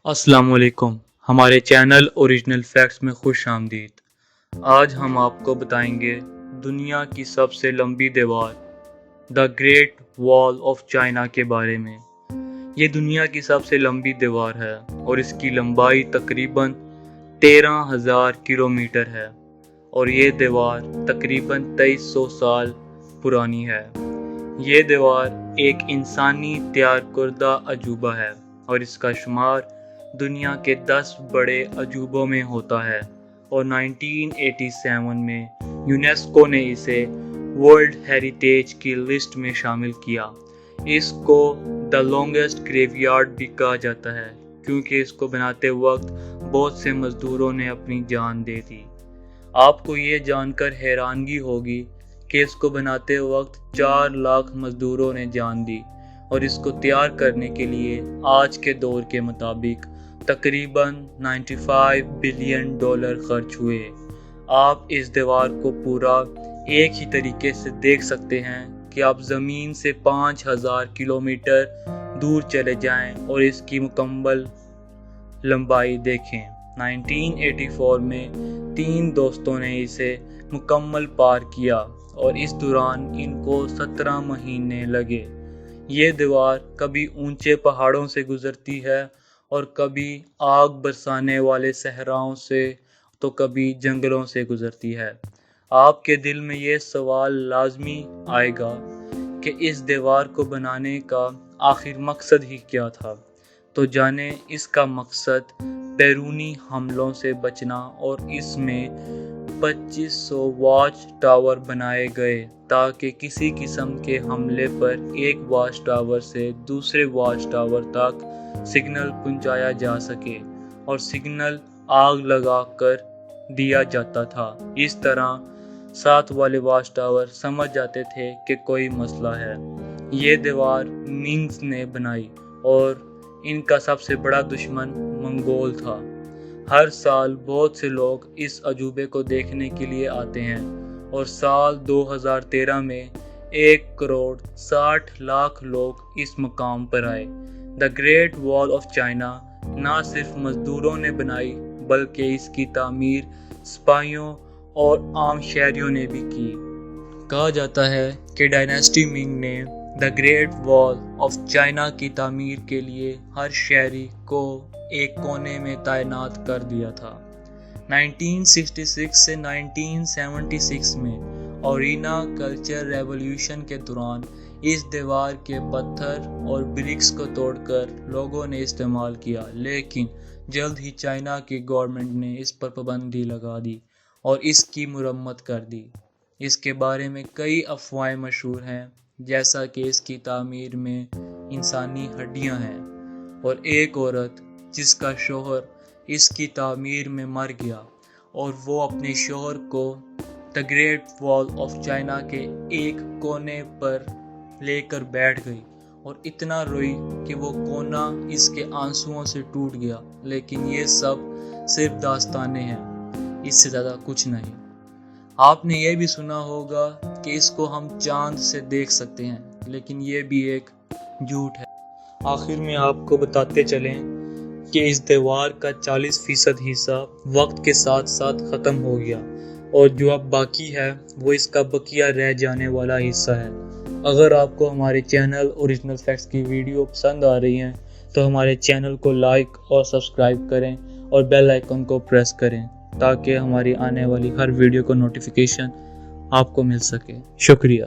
अस्सलाम वालेकुम। हमारे चैनल ओरिजिनल फैक्ट्स में खुश आमदीद। आज हम आपको बताएंगे दुनिया की सबसे लंबी दीवार the great wall of China के बारे में। ये दुनिया की सबसे लंबी दीवार है और इसकी लंबाई तकरीबन 13,000 किलोमीटर है और ये दीवार तकरीबन 2300 साल पुरानी है। ये दीवार एक इंसानी तैयार करदा अजूबा है और इसका शुमार दुनिया के 10 बड़े अजूबों में होता है और 1987 में यूनेस्को ने इसे वर्ल्ड हेरिटेज की लिस्ट में शामिल किया। इसको द लॉन्गेस्ट ग्रेवयार्ड भी कहा जाता है क्योंकि इसको बनाते वक्त बहुत से मजदूरों ने अपनी जान दे दी। आपको ये जानकर हैरानगी होगी कि इसको बनाते वक्त 4 लाख मजदूरों ने जान दी और इसको तैयार करने के लिए आज के दौर के मुताबिक तकरीबन 95 बिलियन डॉलर खर्च हुए। आप इस दीवार को पूरा एक ही तरीके से देख सकते हैं कि आप ज़मीन से 5000 किलोमीटर दूर चले जाएं और इसकी मुकम्मल लंबाई देखें। 1984 में 3 दोस्तों ने इसे मुकम्मल पार किया और इस दौरान इनको 17 महीने लगे। ये दीवार कभी ऊंचे पहाड़ों से गुजरती है और कभी आग बरसाने वाले सहराओं से तो कभी जंगलों से गुजरती है। आपके दिल में ये सवाल लाजमी आएगा कि इस दीवार को बनाने का आखिर मकसद ही क्या था। तो जाने इसका मकसद बैरूनी हमलों से बचना और इसमें 2500 वॉच टावर बनाए गए ताकि किसी किस्म के हमले पर एक वॉच टावर से दूसरे वॉच टावर तक सिग्नल पहुंचाया जा सके और सिग्नल आग लगाकर दिया जाता था। इस तरह साथ वाले वॉच टावर समझ जाते थे कि कोई मसला है। ये दीवार मिंग्स ने बनाई और इनका सबसे बड़ा दुश्मन मंगोल था। हर साल बहुत से लोग इस अजूबे को देखने के लिए आते हैं और साल 2013 में 1,60,00,000 लोग इस मकाम पर आए। The great wall of China ना सिर्फ मजदूरों ने बनाई बल्कि इसकी तामीर सिपाहियों और आम शहरियों ने भी की। कहा जाता है कि डायनेस्टी मिंग ने the great wall of China की तामीर के लिए हर शहरी को एक कोने में तैनात कर दिया था। 1966 से 1976 में ओरिना कल्चर रेवोल्यूशन के दौरान इस दीवार के पत्थर और ब्रिक्स को तोड़कर लोगों ने इस्तेमाल किया, लेकिन जल्द ही चाइना की गवर्नमेंट ने इस पर पाबंदी लगा दी और इसकी मुरम्मत कर दी। इसके बारे में कई अफवाहें मशहूर हैं, जैसा कि इसकी तामीर में इंसानी हड्डियां हैं और एक औरत जिसका शौहर इसकी तामीर में मर गया और वो अपने शौहर को the great wall of China के एक कोने पर लेकर बैठ गई और इतना रोई कि वो कोना इसके आंसुओं से टूट गया। लेकिन ये सब सिर्फ दास्तानें हैं, इससे ज़्यादा कुछ नहीं। आपने ये भी सुना होगा कि इसको हम चांद से देख सकते हैं, लेकिन ये भी एक झूठ है। आखिर में आपको बताते चलें कि इस दीवार का 40% हिस्सा वक्त के साथ साथ ख़त्म हो गया और जो अब बाकी है वो इसका बकिया रह जाने वाला हिस्सा है। अगर आपको हमारे चैनल ओरिजिनल फैक्ट्स की वीडियो पसंद आ रही हैं तो हमारे चैनल को लाइक और सब्सक्राइब करें और बेल आइकन को प्रेस करें ताकि हमारी आने वाली हर वीडियो को नोटिफिकेशन आपको मिल सके। शुक्रिया।